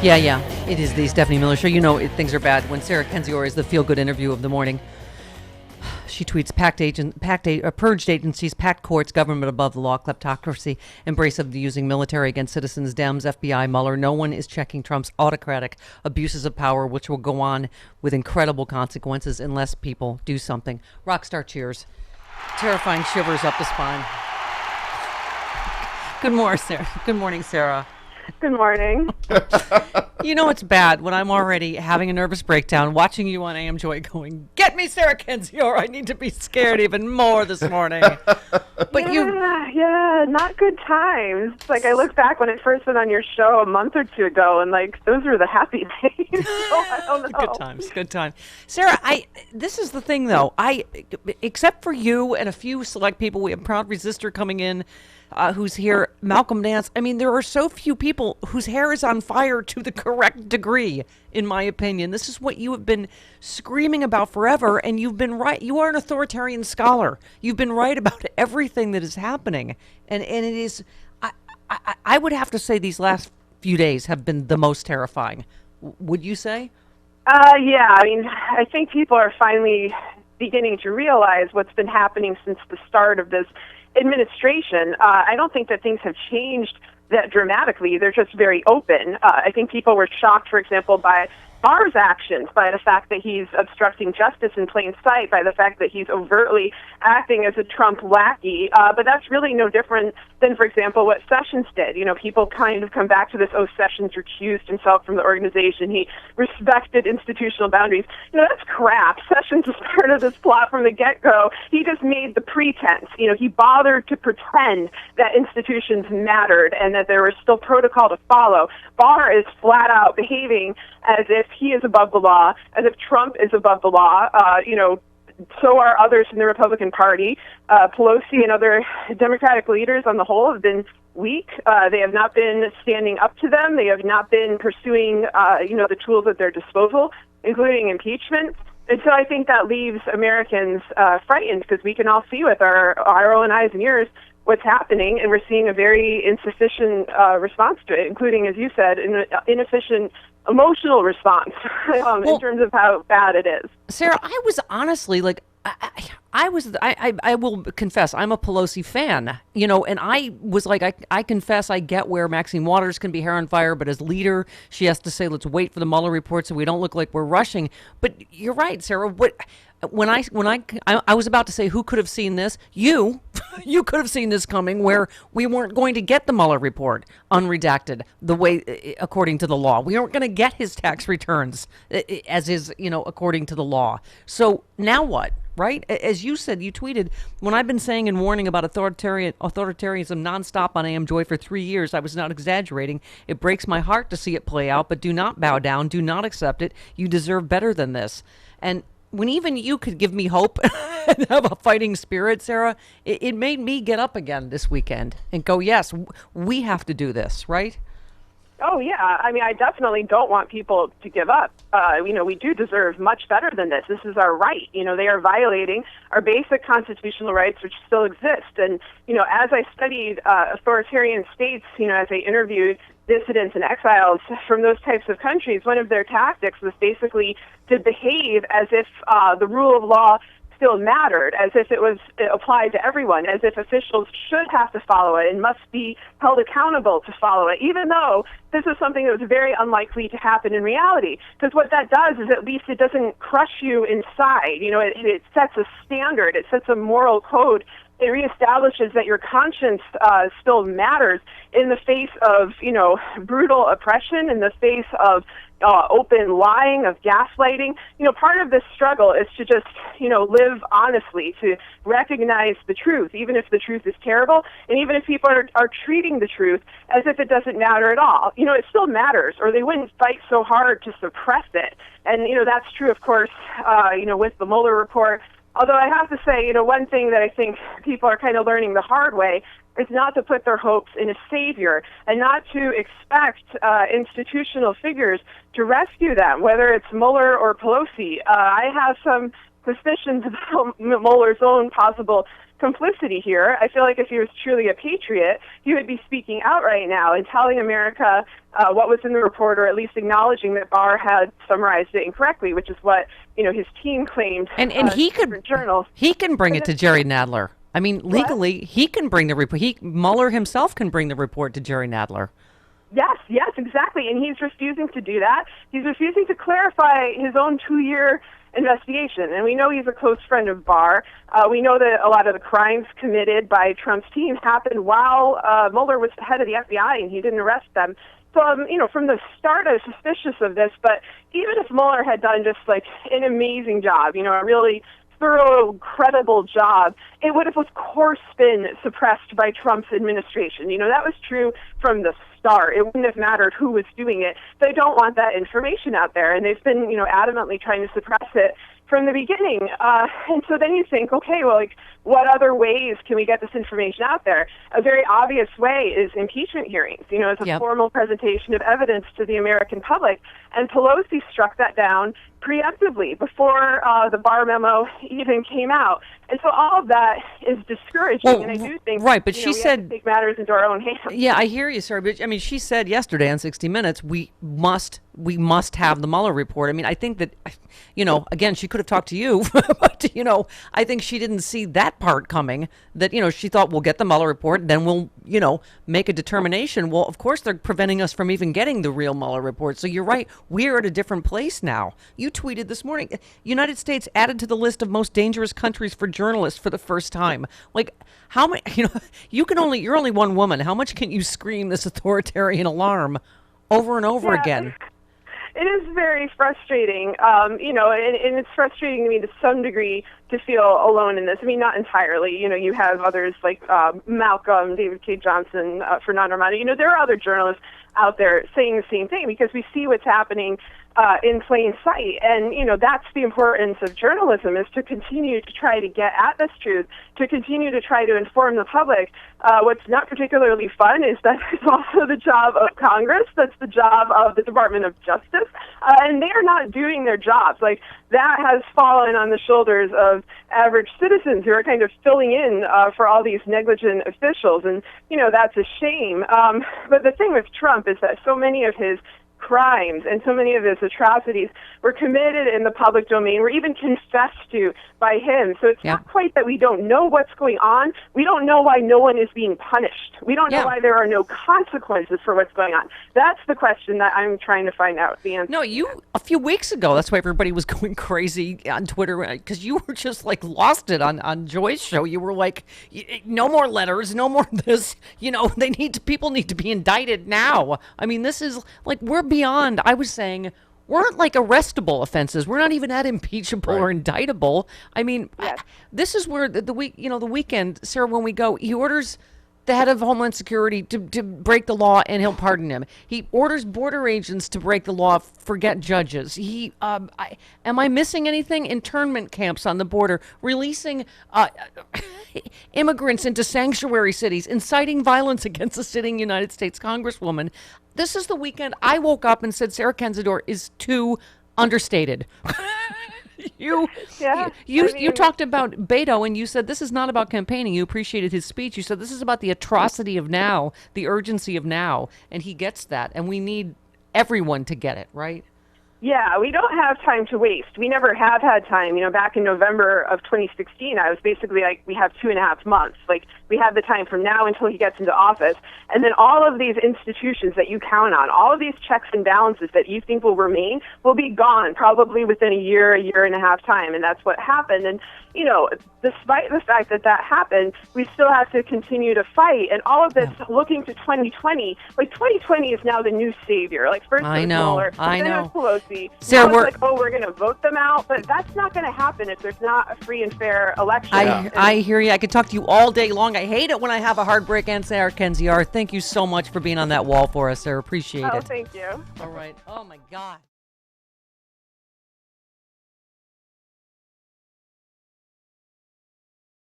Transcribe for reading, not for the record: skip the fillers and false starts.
Yeah. It is the Stephanie Miller Show. You know things are bad when Sarah Kendzior is the feel-good interview of the morning. She tweets, purged agencies, packed courts, government above the law, kleptocracy, embrace of using military against citizens, Dems, FBI, Mueller. No one is checking Trump's autocratic abuses of power, which will go on with incredible consequences unless people do something. Rockstar cheers. Terrifying shivers up the spine. Good morning, Sarah. Good morning, Sarah. Good morning. You know it's bad when I'm already having a nervous breakdown, watching you on AM Joy going, get me Sarah Kendzior. I need to be scared even more this morning. But yeah, not good times. Like I look back when I first went on your show a month or two ago, and like those were the happy days. So I don't know. Good times. Sarah, this is the thing though. Except for you and a few select people, we have Proud Resistor coming in. Who's here, Malcolm Nance. I mean, there are so few people whose hair is on fire to the correct degree, in my opinion. This is what you have been screaming about forever, and you've been right. You are an authoritarian scholar. You've been right about everything that is happening. And it is, I would have to say these last few days have been the most terrifying. Would you say? Yeah, I mean, I think people are finally beginning to realize what's been happening since the start of this administration. I don't think that things have changed that dramatically. They're just very open. I think people were shocked, for example, by Barr's actions, by the fact that he's obstructing justice in plain sight, by the fact that he's overtly acting as a Trump lackey. But that's really no different than, for example, what Sessions did. You know, people kind of come back to this, Sessions recused himself from the organization. He respected institutional boundaries. You know, that's crap. Sessions was part of this plot from the get-go. He just made the pretense. You know, he bothered to pretend that institutions mattered and that there was still protocol to follow. Barr is flat out behaving as if he is above the law, as if Trump is above the law. So are others in the Republican Party. Pelosi and other Democratic leaders on the whole have been weak. They have not been standing up to them. They have not been pursuing, the tools at their disposal, including impeachment. And so I think that leaves Americans frightened because we can all see with our own eyes and ears what's happening, and we're seeing a very insufficient response to it, including, as you said, an inefficient emotional response in terms of how bad it is. Sarah, I was honestly like, I will confess, I'm a Pelosi fan, and I was like, I confess I get where Maxine Waters can be hair on fire, but as leader, she has to say, let's wait for the Mueller report so we don't look like we're rushing. But you're right, Sarah. When I was about to say, who could have seen this? You could have seen this coming, where we weren't going to get the Mueller report unredacted the way, according to the law. We weren't going to get his tax returns as is, according to the law. So now what? Right? As you said, you tweeted, when I've been saying and warning about authoritarianism nonstop on AM Joy for 3 years, I was not exaggerating. It breaks my heart to see it play out, but do not bow down. Do not accept it. You deserve better than this. And when even you could give me hope and have a fighting spirit, Sarah, it made me get up again this weekend and go, yes, we have to do this, right? Oh, yeah. I mean, I definitely don't want people to give up. We do deserve much better than this. This is our right. They are violating our basic constitutional rights, which still exist. And, as I studied authoritarian states, as I interviewed dissidents and exiles from those types of countries, one of their tactics was basically to behave as if the rule of law still mattered, as if it was applied to everyone, as if officials should have to follow it and must be held accountable to follow it, even though this is something that was very unlikely to happen in reality. Because what that does is at least it doesn't crush you inside. It sets a standard. It sets a moral code. It reestablishes that your conscience still matters in the face of, brutal oppression, in the face of open lying, of gaslighting. Part of this struggle is to just, live honestly, to recognize the truth, even if the truth is terrible, and even if people are treating the truth as if it doesn't matter at all. It still matters, or they wouldn't fight so hard to suppress it. And, that's true, of course, with the Mueller report. Although I have to say, one thing that I think people are kind of learning the hard way is not to put their hopes in a savior and not to expect institutional figures to rescue them, whether it's Mueller or Pelosi. I have some suspicions about Mueller's own possible complicity here. I feel like if he was truly a patriot, he would be speaking out right now and telling America what was in the report, or at least acknowledging that Barr had summarized it incorrectly, which is what his team claimed. And he could journals. He can bring it to Jerry Nadler. I mean, legally, he can bring the report. Mueller himself can bring the report to Jerry Nadler. Yes, exactly. And he's refusing to do that. He's refusing to clarify his own 2-year investigation. And we know he's a close friend of Barr. We know that a lot of the crimes committed by Trump's team happened while Mueller was the head of the FBI and he didn't arrest them. So, from the start, I was suspicious of this. But even if Mueller had done just like an amazing job, a really thorough, credible job, it would have, of course, been suppressed by Trump's administration. That was true from the start. It wouldn't have mattered who was doing it. They don't want that information out there, and they've been, adamantly trying to suppress it from the beginning. And so then you think, okay, well, what other ways can we get this information out there? A very obvious way is impeachment hearings, as a formal presentation of evidence to the American public. And Pelosi struck that down preemptively before the Barr memo even came out. And so all of that is discouraging, and I do think but she said, have to take matters into our own hands. Yeah, I hear you, Sarah. But I mean, she said yesterday on 60 Minutes, we must have the Mueller report. I mean, I think that, again, she could have talked to you, but I think she didn't see that part coming. That she thought we'll get the Mueller report, then we'll make a determination. Well, of course, they're preventing us from even getting the real Mueller report. So you're right, we're at a different place now. You tweeted this morning, United States added to the list of most dangerous countries for journalists for the first time. Like, how many? You're only one woman. How much can you scream this authoritarian alarm over and over again? It is very frustrating, and it's frustrating to me to some degree to feel alone in this. I mean, not entirely. You have others like Malcolm, David K. Johnson, Fernando Armando. There are other journalists out there saying the same thing because we see what's happening in plain sight. And, that's the importance of journalism, is to continue to try to get at this truth, to continue to try to inform the public. What's not particularly fun is that it's also the job of Congress. That's the job of the Department of Justice. And they are not doing their jobs. Like, that has fallen on the shoulders of average citizens who are kind of filling in for all these negligent officials. And, that's a shame. But the thing with Trump is that so many of his crimes and so many of his atrocities were committed in the public domain, were even confessed to by him. So it's not quite that we don't know what's going on. We don't know why no one is being punished. We don't know why there are no consequences for what's going on. That's the question that I'm trying to find out the answer. No, a few weeks ago, that's why everybody was going crazy on Twitter, because you were just like lost it on Joy's show. You were like, no more letters, no more this. People need to be indicted now. I mean, this is like, we're beyond. I was saying, we're like arrestable offenses. We're not even at impeachable or indictable. I mean, this is where the weekend, Sarah, when we go, he orders the head of Homeland Security to break the law, and he'll pardon him. He orders border agents to break the law, forget judges. Am I missing anything? Internment camps on the border, releasing immigrants into sanctuary cities, inciting violence against a sitting United States Congresswoman. This is the weekend I woke up and said Sarah Kendzior is too understated. You talked about Beto, and you said this is not about campaigning. You appreciated his speech. You said this is about the atrocity of now, the urgency of now, and he gets that, and we need everyone to get it, right? Yeah, we don't have time to waste. We never have had time. Back in November of 2016, I was basically like, we have 2.5 months. Like, we have the time from now until he gets into office. And then all of these institutions that you count on, all of these checks and balances that you think will remain, will be gone probably within a year and a half time. And that's what happened. And, despite the fact that happened, we still have to continue to fight. And all of this looking to 2020, like 2020 is now the new savior. Like, first it was Mueller, then it was Pelosi. Sarah, now it's like, we're going to vote them out. But that's not going to happen if there's not a free and fair election. I hear you. I could talk to you all day long. I hate it when I have a hard break. And Sarah Kendzior, thank you so much for being on that wall for us, Sarah. Appreciate it. Thank you. All right. Oh, my God.